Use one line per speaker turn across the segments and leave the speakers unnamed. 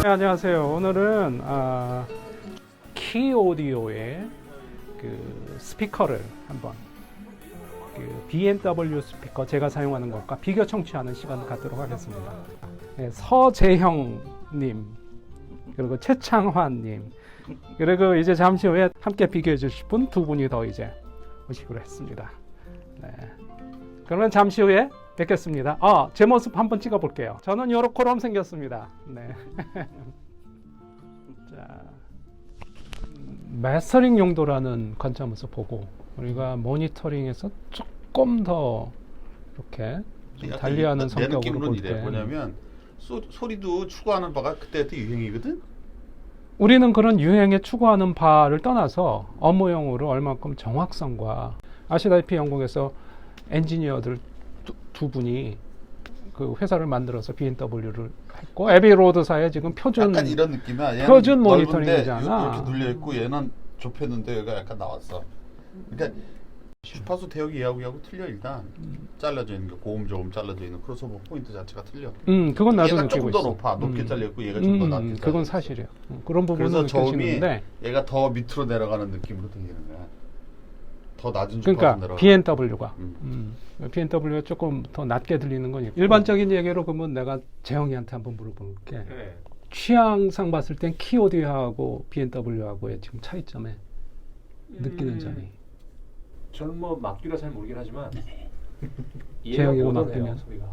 네, 안녕하세요. 오늘은 키 오디오의 그 스피커를 한번 B&W 스피커 제가 사용하는 것과 비교 청취하는 시간을 갖도록 하겠습니다. 네, 서재형님 그리고 최창환님 그리고 이제 잠시 후에 함께 비교해 주실 분 두 분이 더 이제 오시기로 했습니다. 네. 그러면 잠시 후에 뵙겠습니다. 제 모습 한번 찍어 볼게요. 저는 요렇게럼 생겼습니다. 네. 자, 마스터링 용도라는 관점에서 보고 우리가 모니터링에서 조금 더 이렇게 좀 달리하는 성격으로 볼 때
뭐냐면 소리도 추구하는 바가 그때 유행이거든.
우리는 그런 유행에 추구하는 바를 떠나서 업무용으로 얼만큼 정확성과 아시다시피 영국에서 엔지니어들 두 분이 그 회사를 만들어서 B&W를 했고 에비로드사의 지금 표준
약간 이런 느낌이야.
표준 모니터링이잖아.
이렇게 눌려 있고 얘는 좁혔는데 얘가 약간 나왔어. 그러니까 주파수 대역이 얘하고 틀려 일단. 잘라져 있는 게 고음 저음 잘라져 있는 크로스오버 포인트 자체가 틀려.
그건 나도
얘가
느끼고
조금 더
있어.
높아. 높게 잘려 있고 얘가 좀 더 낮게.
그건 사실이에요. 그런 부분은
그래서 저음이
느껴지는데
얘가 더 밑으로 내려가는 느낌으로 들리는 거야. 더 낮은 주파수
그러니까
내려가.
B&W가 B&W가 조금 더 낮게 들리는 거니까 일반적인 얘기로 그러면 내가 재영이한테 한번 물어볼게.
네.
취향상 봤을 땐 키오디오하고 B&W하고의 지금 차이점에 느끼는 점이
저는 뭐 막기라 잘 모르긴 하지만 얘가
재영이가
모던해요
막히면.
소리가.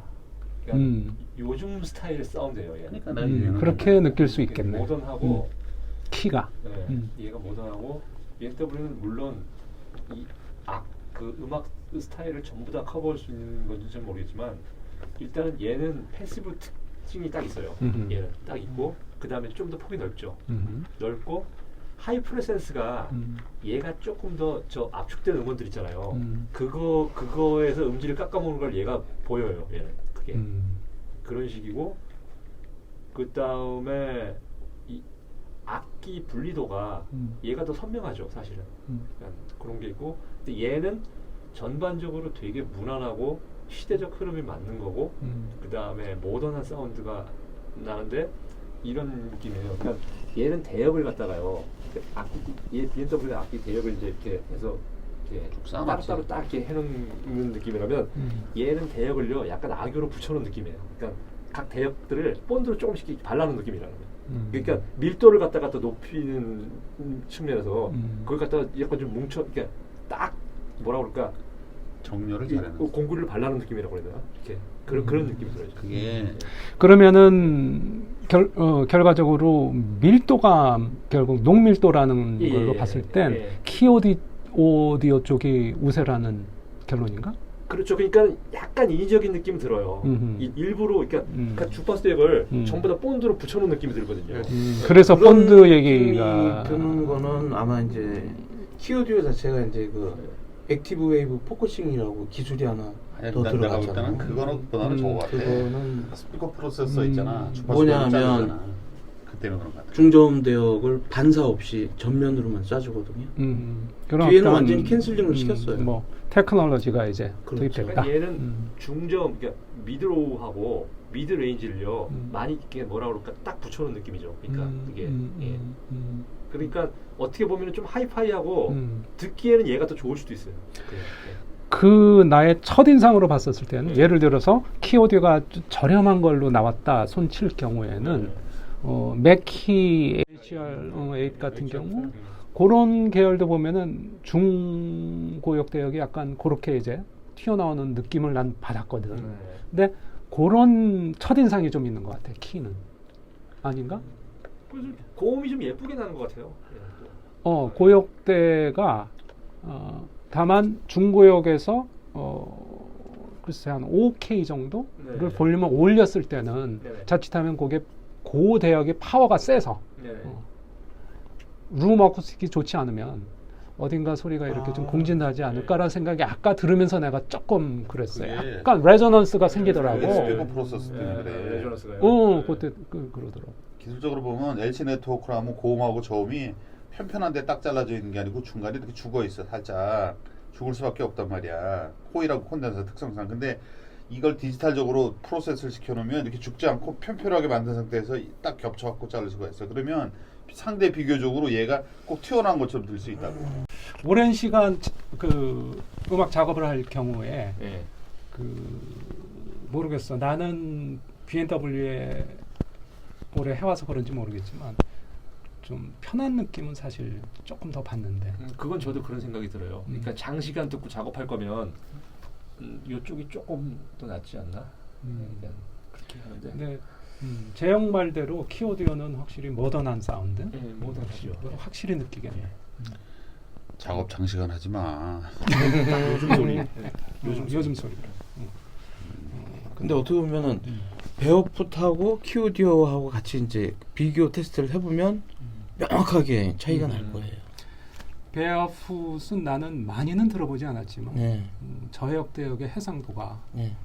그러니까 요즘 스타일의 사운드예요. 얘는.
그러니까 내가 유행을
그렇게 느낄 수 있겠네.
모던하고
키가
네, 얘가 모던하고 B&W는 물론 그 음악 스타일을 전부 다 커버할 수 있는 건지 잘 모르겠지만 일단은 얘는 패시브 특징이 딱 있어요. 얘는 딱 있고 그 다음에 좀 더 폭이 넓죠. 넓고 하이 프레센스가 얘가 조금 더 저 압축된 음원들 있잖아요. 그거에서 음질을 깎아먹는 걸 얘가 보여요. 얘는 그게 그런 식이고 그 다음에 이 악기 분리도가 얘가 더 선명하죠, 사실은. 그러니까 그런 게 있고, 근데 얘는 전반적으로 되게 무난하고 시대적 흐름이 맞는 거고, 그 다음에 모던한 사운드가 나는데 이런 느낌이에요. 그러니까 얘는 대역을 갖다가요. 얘 B&W가 악기 대역을 이제 이렇게 해서 이렇게 따로따로 딱 이렇게 해놓는 느낌이라면 얘는 대역을요 약간 악유로 붙여놓은 느낌이에요. 그러니까 각 대역들을 본드로 조금씩 이렇게 발라놓은 느낌이라는 거예요. 그러니까 밀도를 갖다가 더 높이는 측면에서 그걸 갖다가 약간 좀 뭉쳐, 그러니까 딱 뭐라 그럴까
정렬을 잘해놨어.
공구리를 발라놓은 느낌이라고 그래야 되나? 이렇게 그런 느낌이 들어요.
그게
그러면은 결과적으로 밀도가 결국 농밀도라는 걸로 봤을 땐 키오디오 쪽이 우세라는 결론인가?
그렇죠. 그러니까 약간 인위적인 느낌이 들어요. 일부러 그러니까 주파수 대역을 전부 다 본드로 붙여놓은 느낌이 들거든요.
그래서 본드 얘기가
드는 거는 아마 이제 키오디오 자체가 이제 그 액티브 웨이브 포커싱이라고 기술이 하나 더
내가 볼
들어갔잖아.
때는 그거는 저거 같아.
그거는
스피커 프로세서 있잖아.
뭐냐면
그때는 그런 것 같아.
중저음 대역을 반사 없이 전면으로만 쏴주거든요.
그런
뒤에는
어떤,
완전히 캔슬링을 시켰어요.
뭐 테크놀로지가 이제
그렇죠.
도입됐다.
그러니까 얘는 중저음, 그러니까 미드로우하고 미드 레인지를요 많이 이렇게 뭐라 그럴까 딱 붙여놓은 느낌이죠. 그러니까 그게 예. 그러니까 어떻게 보면 좀 하이파이하고 듣기에는 얘가 더 좋을 수도 있어요.
그 나의 첫인상으로 봤었을 때는 예를 들어서 키오디오가 저렴한 걸로 나왔다 손칠 경우에는 맥키 HR8 같은 경우 그런 계열도 보면은 중고역 대역이 약간 그렇게 이제 튀어나오는 느낌을 난 받았거든. 근데 그런 첫인상이 좀 있는 것 같아. 키는 아닌가?
그래서 고음이 좀 예쁘게 나는 것 같아요.
고역대가 다만 중고역에서 글쎄 한 5K 정도를 볼륨을 올렸을 때는 자칫하면 그게 고대역의 파워가 세서 룸 어쿠스틱이 좋지 않으면 어딘가 소리가 이렇게 좀 공진하지 않을까라는 생각이 아까 들으면서 내가 조금 그랬어요. 약간 레저넌스가 생기더라고.
스피커 프로세서 때문에 그래.
레저넌스가요.
그때 그러더라고.
기술적으로 보면 LC 네트워크라면 고음하고 저음이 편편한데 딱 잘라져 있는 게 아니고 중간에 이렇게 죽어 있어. 살짝 죽을 수밖에 없단 말이야. 코일하고 콘덴서 특성상. 근데 이걸 디지털적으로 프로세스를 시켜놓으면 이렇게 죽지 않고 편편하게 만든 상태에서 딱 겹쳐갖고 자를 수가 있어. 그러면 상대 비교적으로 얘가 꼭 튀어나온 것처럼 들 수 있다고.
오랜 시간 그 음악 작업을 할 경우에
예.
그 모르겠어. 나는 B&W에 오래 해와서 그런지 모르겠지만 좀 편한 느낌은 사실 조금 더 받는데.
그건 저도 그런 생각이 들어요. 그러니까 장시간 듣고 작업할 거면 이쪽이 조금 더 낫지 않나? 그냥 그렇게 하는데.
근데 재영 말대로 키오디오는 확실히 모던한 사운드.
예, 모던하죠.
확실히 느끼겠네.
작업 장시간 하지 마.
요즘 소리.
요즘 소리.
근데 어떻게 보면은 베어풋하고 키오디오하고 같이 이제 비교 테스트를 해보면 명확하게 차이가 날 거예요.
베어풋은 나는 많이는 들어보지 않았지만
네.
저역대역의 해상도가
네.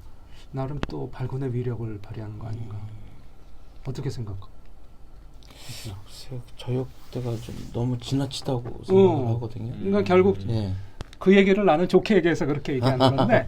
나름 또 발군의 위력을 발휘하는 거 아닌가. 어떻게 생각해?
글쎄요, 저역대가 좀 너무 지나치다고 생각을 하거든요.
그러니까 결국
네.
그 얘기를 나는 좋게 얘기해서 그렇게 얘기하는 건데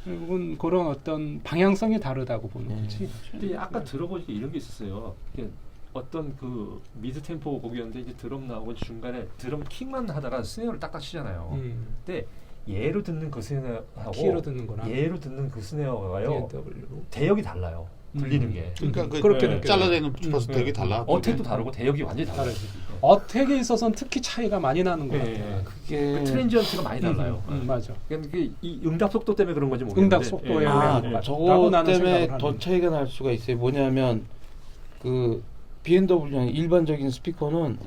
결국은 그런 어떤 방향성이 다르다고 보는 거지.
근데 아까 들어보니까 이런 게 있었어요. 이게 어떤 그 미드 템포 곡이었는데 이제 드럼 나오고 중간에 드럼 킥만 하다가 스네어를 딱딱 치잖아요. 근데 얘로 듣는 그 스네어하고
키로 듣는 거랑
얘로 듣는 그 스네어가요.
B&W로.
대역이 달라요. 들리는 게.
그러니까 그
그렇게
네.
느껴져요.
잘라져 있는 주파수 되게 달라.
어택도 다르고 대역이 완전히 달라요.
다르지. 어택에 있어서는 특히 차이가 많이 나는 것
예,
같아.
예.
그게
그 트랜지언트가 많이 달라요.
맞아.
그러니까 이 응답 속도 때문에 그런 건지 모르겠는데.
응답 속도에
예.
영향을
예.
받-
저거
라고 나는
때문에
생각을
더
하는데.
차이가 날 수가 있어요. 뭐냐면 그 B&W 일반적인 스피커는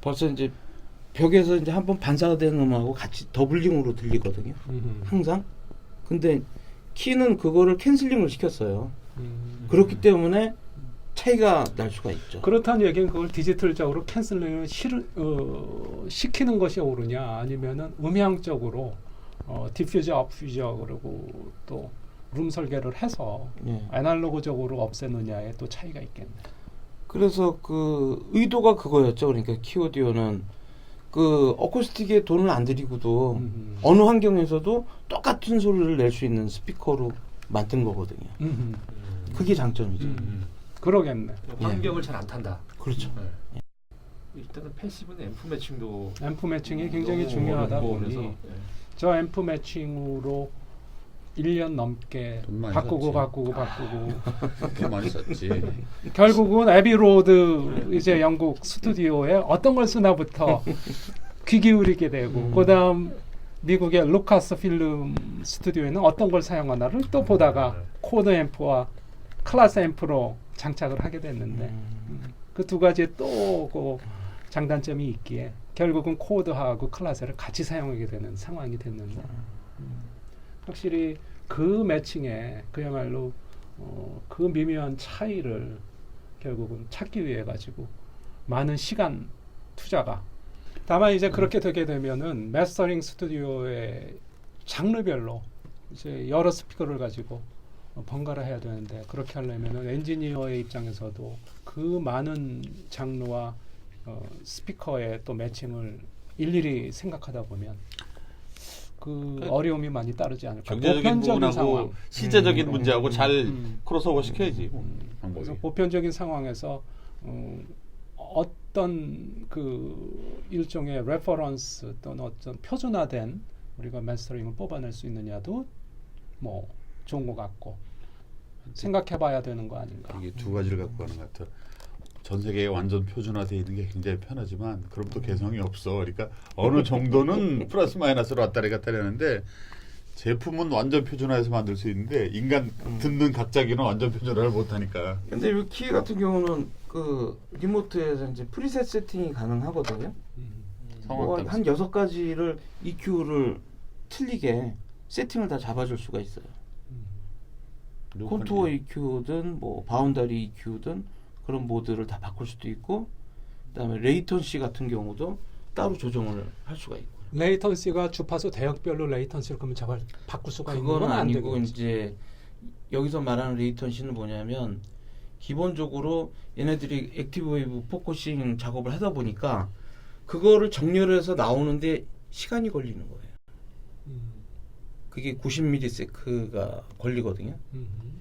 벌써 이제 벽에서 이제 한번 반사된 음하고 같이 더블링으로 들리거든요. 항상. 근데 키는 그거를 캔슬링을 시켰어요. 그렇기 때문에 차이가 날 수가 있죠.
그렇다는 얘기는 그걸 디지털적으로 캔슬링을 시키는 것이 옳으냐 아니면은 음향적으로 디퓨저, 업퓨저 그리고 또 룸 설계를 해서
예.
아날로그적으로 없애느냐에 또 차이가 있겠네.
그래서 그 의도가 그거였죠. 그러니까 키오디오는 그 어쿠스틱에 돈을 안 들이고도 어느 환경에서도 똑같은 소리를 낼 수 있는 스피커로 만든 거거든요. 그게 장점이죠.
그러겠네.
환경을 잘 안 탄다.
그렇죠.
네. 일단은 패시브는 앰프 매칭도
앰프 매칭이 굉장히
너무
중요하다
어렵고
보니
그래서, 예.
저 앰프 매칭으로 1년 넘게
돈 많이
바꾸고
썼지.
바꾸고
꽤 많이 썼지.
결국은 에비로드 이제 영국 스튜디오에 어떤 걸 쓰나부터 귀 기울이게 되고 그다음 미국의 루카스 필름 스튜디오에는 어떤 걸 사용하나를 또 보다가 코드 앰프와 클래스 앰프로 장착을 하게 됐는데 그 두 가지에 또 그 장단점이 있기에 결국은 코드하고 클래스를 같이 사용하게 되는 상황이 됐는데 확실히 그 매칭에 그야말로 그 미묘한 차이를 결국은 찾기 위해 가지고 많은 시간 투자가 다만 이제 그렇게 되게 되면은 마스터링 스튜디오의 장르별로 이제 여러 스피커를 가지고 번갈아 해야 되는데 그렇게 하려면은 엔지니어의 입장에서도 그 많은 장르와 스피커의 또 매칭을 일일이 생각하다 보면 그 어려움이 많이 따르지 않을까.
경제적인 부분하고
상황.
실제적인 문제하고 잘 크로스오버 시켜야지. 뭐,
그래서
방법이.
보편적인 상황에서 어떤 그 일종의 레퍼런스 또는 어떤 표준화된 우리가 마스터링을 뽑아낼 수 있느냐도 뭐 좋은 것 같고 생각해봐야 되는 거 아닌가.
이게 두 가지를 갖고 가는 것 같아. 전 세계에 완전 표준화되어 있는 게 굉장히 편하지만 그럼 또 개성이 없어. 그러니까 어느 정도는 플러스 마이너스로 왔다리 갔다리 하는데 제품은 완전 표준화해서 만들 수 있는데 인간 듣는 각자기는 완전 표준화를 못하니까.
근데 이 키 같은 경우는 그 리모트에서 이제 프리셋 세팅이 가능하거든요.
상황 따라서.
한 6가지를 EQ를 틀리게 세팅을 다 잡아줄 수가 있어요. 콘투어 EQ든 뭐 바운더리 EQ든 그런 모드를 다 바꿀 수도 있고 그다음에 레이턴시 같은 경우도 따로 조정을 할 수가 있고.
레이턴시가 주파수 대역별로 레이턴시를 그러면 저걸 바꿀 수가 있는 건
그건
안
아니고
되겠지.
이제 여기서 말하는 레이턴시는 뭐냐면 기본적으로 얘네들이 액티브 웨이브 포커싱 작업을 하다 보니까 그거를 정렬해서 나오는데 시간이 걸리는 거예요. 그게 90ms가 걸리거든요.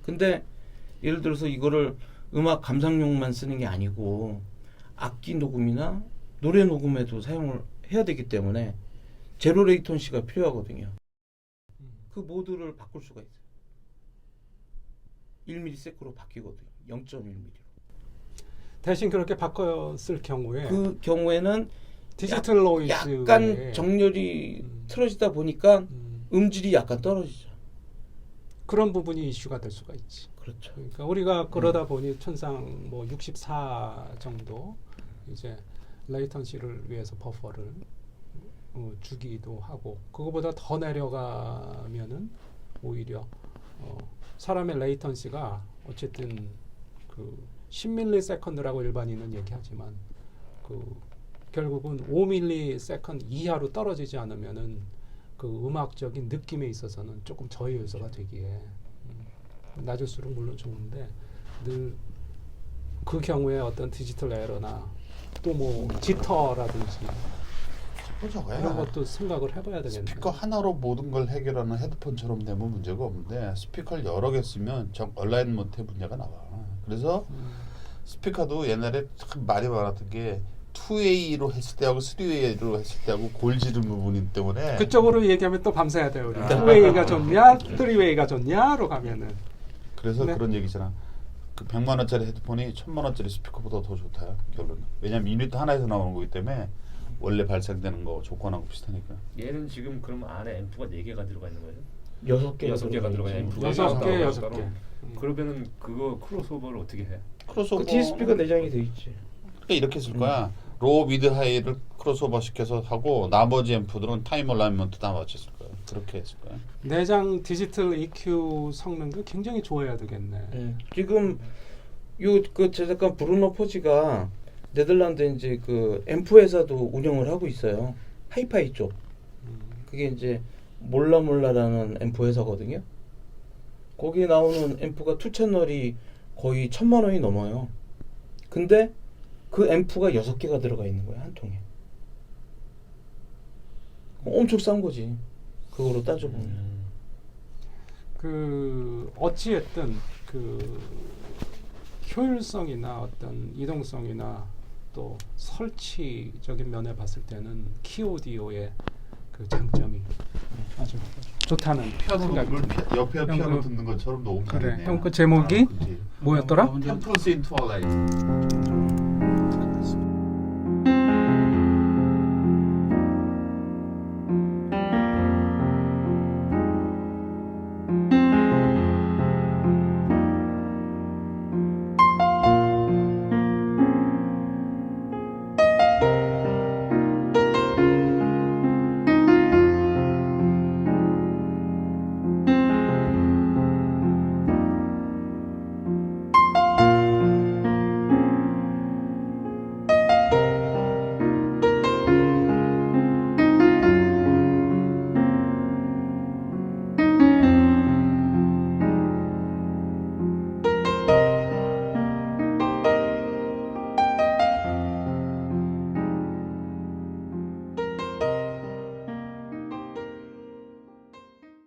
근데 예를 들어서 이거를 음악 감상용만 쓰는 게 아니고 악기 녹음이나 노래 녹음에도 사용을 해야 되기 때문에 제로 레이턴시가 필요하거든요. 그 모드를 바꿀 수가 있어요. 1ms로 바뀌거든요. 0.1mm로.
대신 그렇게 바꿨을 경우에
그 경우에는
디지털 노이즈
약간 정렬이 틀어지다 보니까 음질이 약간 떨어지죠.
그런 부분이 이슈가 될 수가 있지.
그렇죠.
그러니까 우리가 그러다 보니 천상 뭐 64 정도 이제 레이턴시를 위해서 버퍼를 주기도 하고, 그거보다 더 내려가면은 오히려 사람의 레이턴시가 어쨌든 그 10ms라고 일반인은 얘기하지만 그 결국은 5ms 이하로 떨어지지 않으면은 그 음악적인 느낌에 있어서는 조금 저해 요소가 되기에 낮을수록 물론 좋은데, 늘 그 경우에 어떤 디지털 에러나 또 뭐 지터라든지
저거야.
이런 것도 생각을 해봐야 되겠네.
스피커 하나로 모든 걸 해결하는 헤드폰처럼 되면 문제가 없는데 스피커를 여러 개 쓰면 얼라인먼트에 문제가 나와. 그래서 스피커도 옛날에 참 말이 많았던 게 2Way로 했을 때하고 3Way로 했을 때하고 골지른 부분이 때문에
그쪽으로 얘기하면 또 밤새야 돼요. 우리 2웨이가 좋냐 3웨이가 좋냐로 가면은.
그래서
네.
그런 얘기잖아. 그 100만 원짜리 헤드폰이 1000만 원짜리 스피커보다 더 좋다. 결론은. 왜냐면 유닛 하나에서 나오는 거기 때문에 원래 발생되는 거 조건하고 비슷하니까.
얘는 지금 그럼 안에 앰프가 4개가 들어가 있는 거예요?
6개가
들어가 있는 앰프가
6개,
따로
6개.
따로. 그러면은 그거 크로스오버를 어떻게 해?
크로스오버.
그 D스피커 내장이 돼 있지.
그러니까 이렇게 쓸 거야. 로우 미드 하이를 크로스오버 시켜서 하고 나머지 앰프들은 타임 얼라이먼트 다 맞췄을 거야. 그렇게 했을 거야.
내장 디지털 EQ 성능도 굉장히 좋아야 되겠네.
지금 요 그 제작한 브루노 포지가 네덜란드 이제 그 앰프 회사도 운영을 하고 있어요. 하이파이 쪽. 그게 이제 몰라라는 앰프 회사거든요. 거기에 나오는 앰프가 2채널이 거의 1000만 원이 넘어요. 근데 그 앰프가 6개가 들어가 있는 거야, 한 통에. 엄청 싼 거지. 그거로 따져보면.
그 어찌했든 그 효율성이나 어떤 이동성이나 또 설치적인 면에 봤을 때는 키오디오의 그 장점이 아주 좋다는 생각이 듭니다.
옆에
형
피아노
그-
듣는 것처럼 너무
그래.
잘했네.
형 그 제목이 뭐였더라?
템플스 인 투얼라이트.